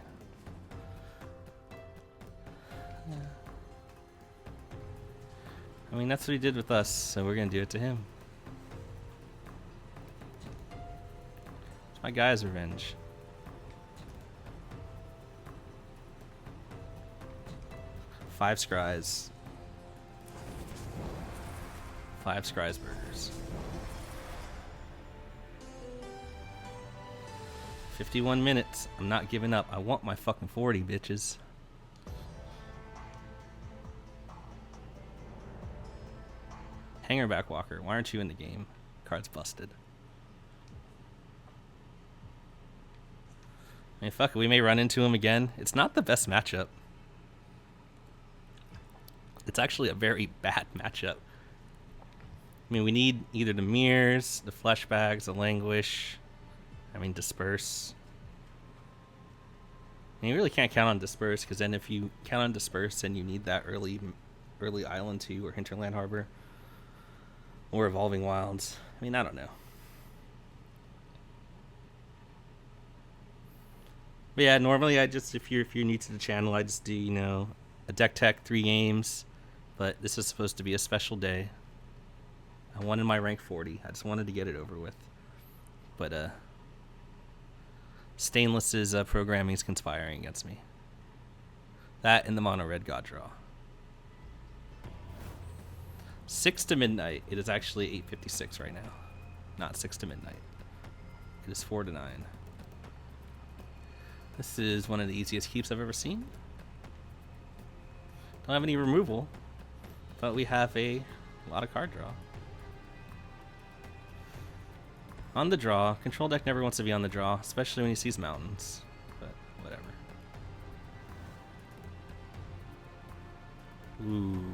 Yeah. I mean, that's what he did with us, so we're gonna do it to him. It's my guy's revenge. Five scries. 5 scries burgers. 51 minutes. I'm not giving up. I want my fucking 40, bitches. Hangerback Walker, why aren't you in the game? Card's busted. I mean, fuck it, we may run into him again. It's not the best matchup. It's actually a very bad matchup. I mean, we need either the mirrors, the fleshbags, the languish. I mean, disperse. And you really can't count on disperse, because then if you count on disperse, then you need that early island too, or hinterland harbor, or evolving wilds. I mean, I don't know. But yeah, normally I just, if you're new to the channel, I just do, you know, a deck tech 3 games. But this is supposed to be a special day. I wanted my rank 40. I just wanted to get it over with. But Stainless's programming is conspiring against me. That and the mono red god draw. 6 to midnight. It is actually 8:56 right now. Not 6 to midnight. It is 4 to 9. This is one of the easiest keeps I've ever seen. Don't have any removal, but we have a lot of card draw. On the draw, control deck never wants to be on the draw, especially when he sees mountains, but whatever. Ooh.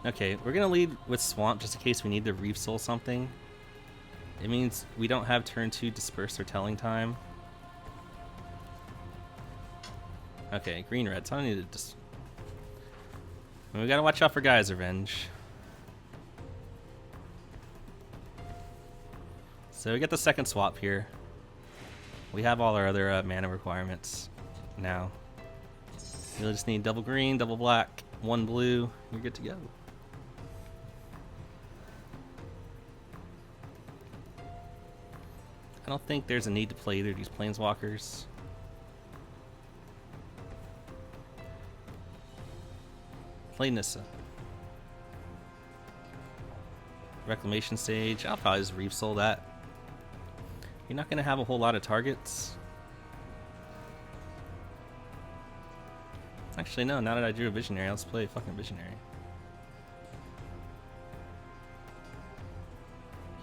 Okay, we're gonna lead with Swamp just in case we need to Reave Soul something. It means we don't have turn 2 Disperse or Telling Time. Okay, green red, so I don't need to just... I mean, we gotta watch out for Gaia's Revenge. So we get the second swap here. We have all our other mana requirements now. You'll just need double green, double black, 1 blue, you're good to go. I don't think there's a need to play either of these planeswalkers. Play Nissa. Reclamation stage. I'll probably just Reave Soul that. You're not going to have a whole lot of targets. Actually, no. Now that I drew a Visionary, let's play a fucking Visionary.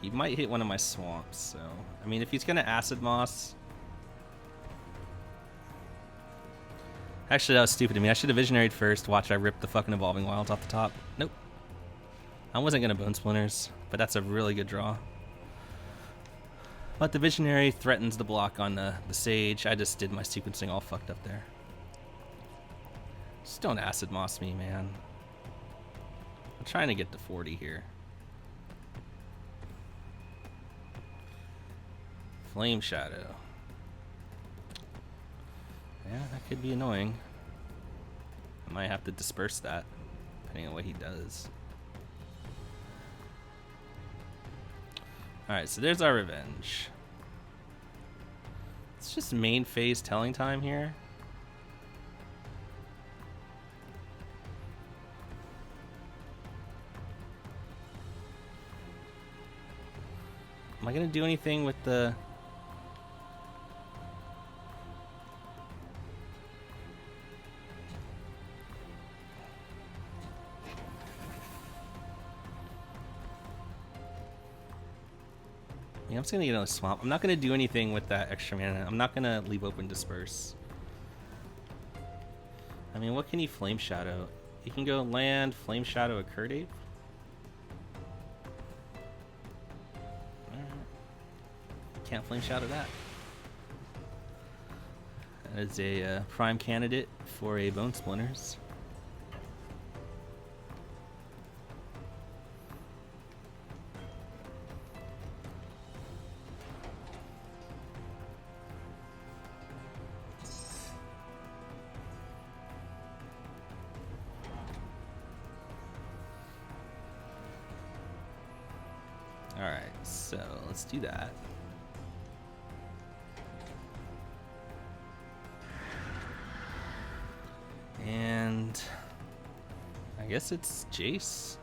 He might hit one of my swamps, so... I mean, if he's going to Acid Moss... Actually, that was stupid of me. I should have Visionaried first. Watch, I ripped the fucking Evolving Wilds off the top. Nope. I wasn't going to Bone Splinters, but that's a really good draw. But the Visionary threatens the block on the Sage. I just did my sequencing all fucked up there. Just don't Acid Moss me, man. trying to get to 40 here. Flame Shadow. Yeah, that could be annoying. I might have to disperse that, depending on what he does. Alright, so there's our revenge. It's just main phase telling time here. Am I gonna do anything with the... Yeah, I'm just gonna get another swamp. I'm not gonna do anything with that extra mana. I'm not gonna leave open Disperse. I mean, what can he Flame Shadow? He can go land, Flame Shadow a Curdape. Can't Flame Shadow that. That is a prime candidate for a Bone Splinters. Alright, so let's do that. And I guess it's Jace.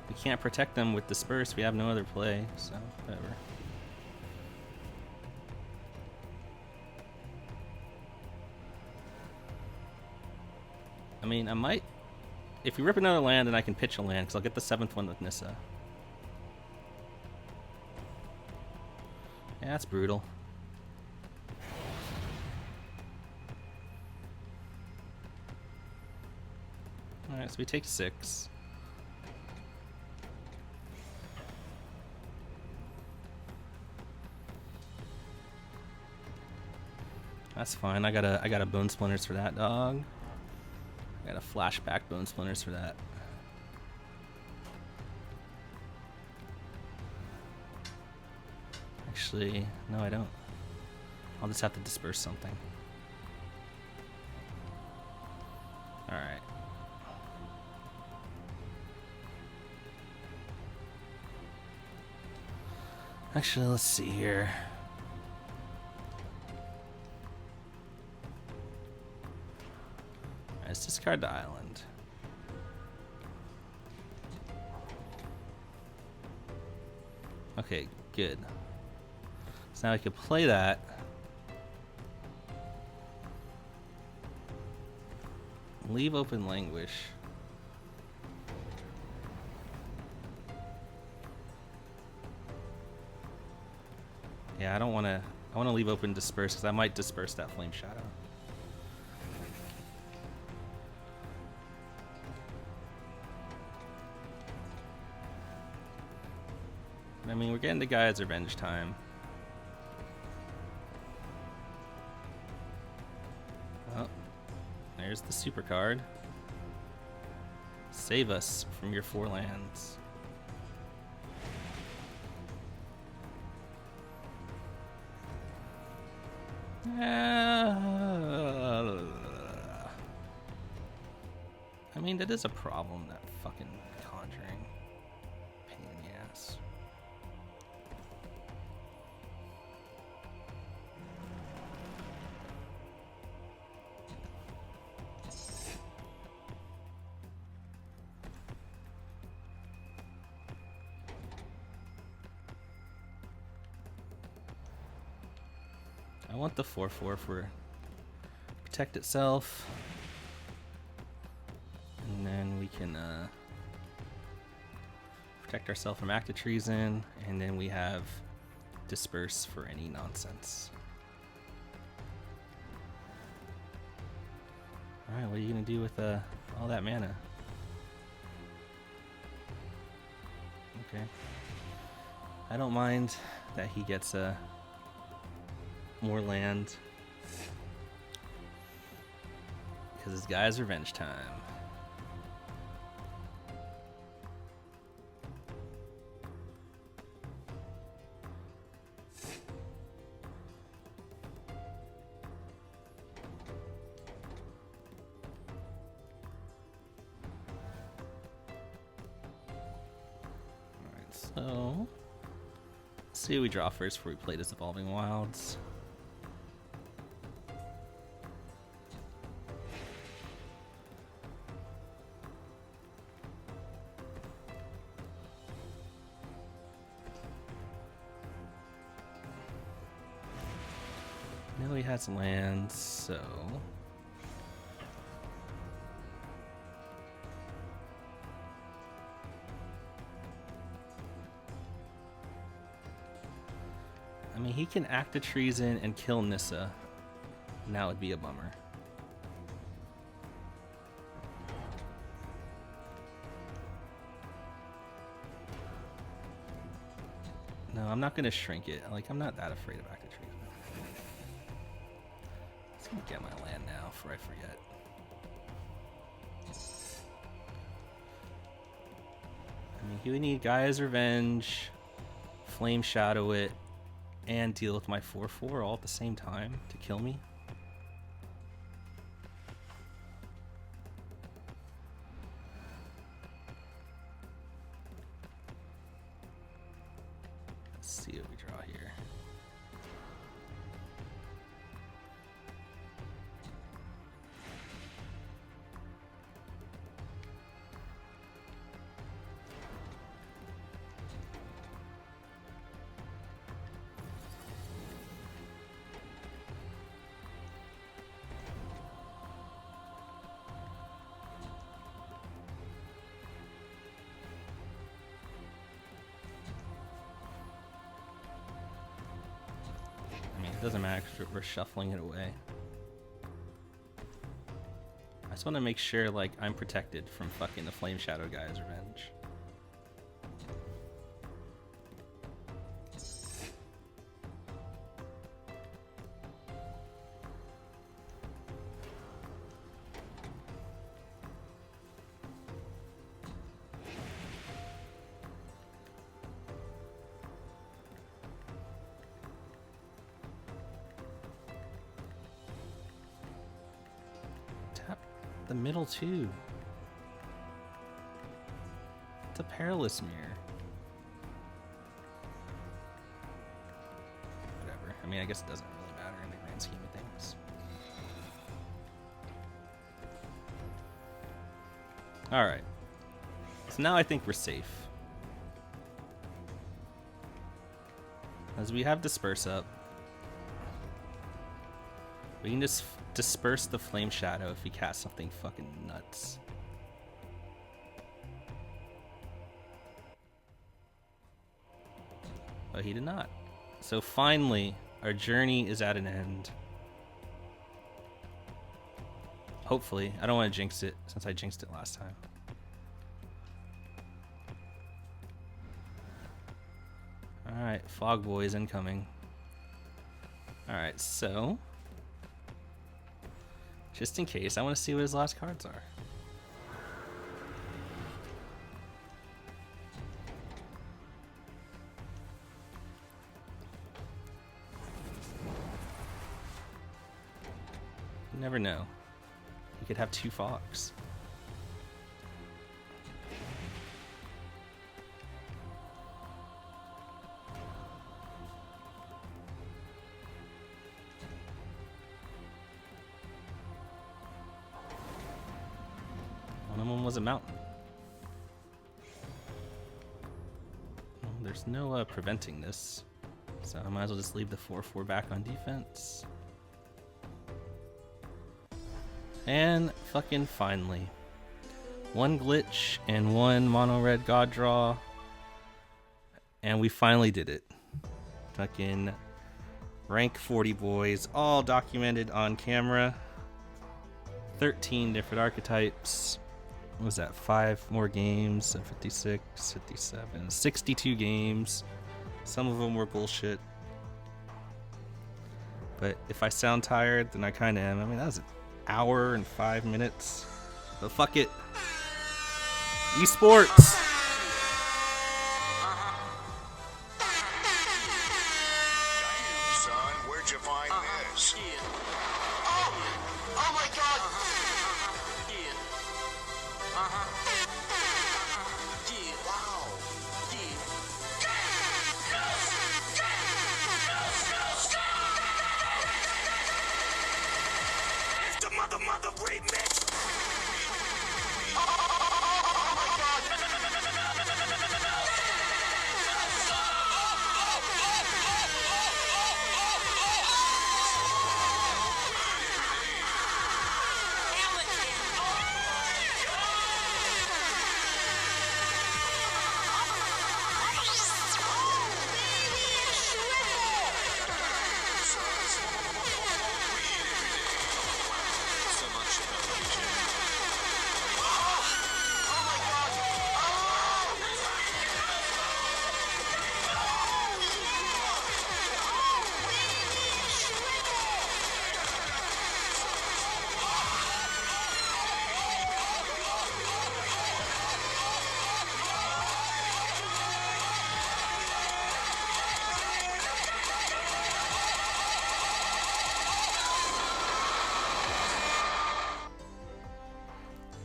We can't protect them with Disperse. We have no other play, so whatever. I mean, I might... If we rip another land, then I can pitch a land, because I'll get the 7th one with Nissa. Yeah, that's brutal. Alright, so we take 6. That's fine. I got a Bone Splinters for that, dog. I got a Flashback Bone Splinters for that. Actually, no, I don't. I'll just have to disperse something. Alright. Actually, let's see here. Let's discard the island. Okay, good. So now I can play that. Leave open Languish. Yeah, I want to leave open Disperse because I might disperse that Flame Shadow. I mean, we're getting to Gaea's Revenge time. Oh, there's the super card. Save us from your 4 lands. I mean, that is a problem, that fucking Conjuring. Pain in the ass. I want the 4/4 for protect itself. And then we can protect ourselves from active treason, and then we have Disperse for any nonsense. Alright, what are you gonna do with all that mana? Okay. I don't mind that he gets more land. Because this guy's Revenge time. So, let's see what we draw first before we play this Evolving Wilds. I know he has lands, so... I mean, he can act a treason and kill Nissa. And that would be a bummer. No, I'm not going to shrink it. Like, I'm not that afraid of act a treason. Let's go get my land now before I forget. I mean, he would need Gaia's Revenge, Flame Shadow it, and deal with my 4/4 all at the same time to kill me. Let's see what we draw here. Doesn't matter because we're shuffling it away. I just want to make sure like I'm protected from fucking the Flame Shadow Guy's Revenge. The middle too. It's a Perilous mirror. Whatever. I mean, I guess it doesn't really matter in the grand scheme of things. Alright. So now I think we're safe. As we have Disperse up. We can just disperse the Flame Shadow if he casts something fucking nuts. But he did not. So finally, our journey is at an end. Hopefully. I don't want to jinx it since I jinxed it last time. Alright, Fog Boys incoming. Alright, so... just in case, I want to see what his last cards are. You never know. He could have 2 Fogs. Was a mountain. Well, there's no preventing this, so I might as well just leave the 4/4 back on defense. And fucking finally, 1 glitch and 1 mono red god draw, and we finally did it. Fucking rank 40 boys, all documented on camera. 13 different archetypes. What was that? 5 more games, 56, 57, 62 games. Some of them were bullshit. But if I sound tired, then I kind of am. I mean, that was an hour and 5 minutes. But fuck it. Esports! Son, where'd you find this? Oh my god! Wow.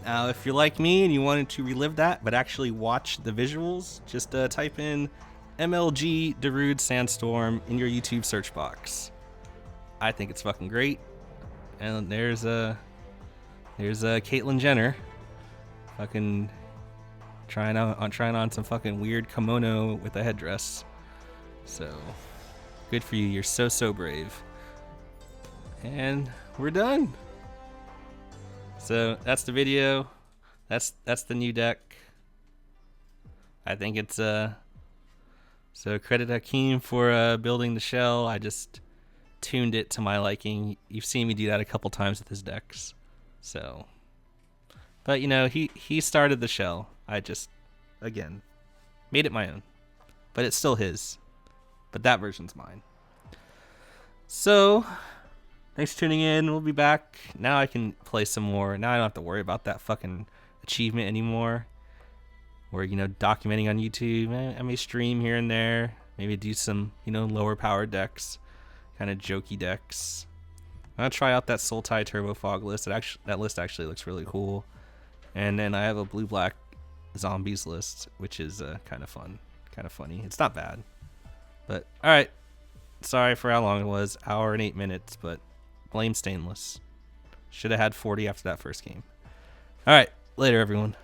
Now, if you're like me and you wanted to relive that, but actually watch the visuals, just type in MLG Darude Sandstorm in your YouTube search box. I think it's fucking great. And there's Caitlyn Jenner, fucking trying on some fucking weird kimono with a headdress. So good for you. You're so brave. And we're done. So that's the video. That's the new deck. I think it's so credit Hakeem for building the shell. I just tuned it to my liking. You've seen me do that a couple times with his decks. So, but you know, he started the shell. I just, again, made it my own. But it's still his. But that version's mine. So, thanks for tuning in. We'll be back. Now I can play some more. Now I don't have to worry about that fucking achievement anymore. Or, you know, documenting on YouTube. I may stream here and there. Maybe do some, you know, lower powered decks. Kind of jokey decks. I'm going to try out that Sultai Turbo Fog list. That list actually looks really cool. And then I have a blue-black zombies list, which is kind of fun. Kind of funny. It's not bad. But, alright. Sorry for how long it was. Hour and 8 minutes, but blame Stainless. Should have had 40 after that first game. Alright. Later, everyone.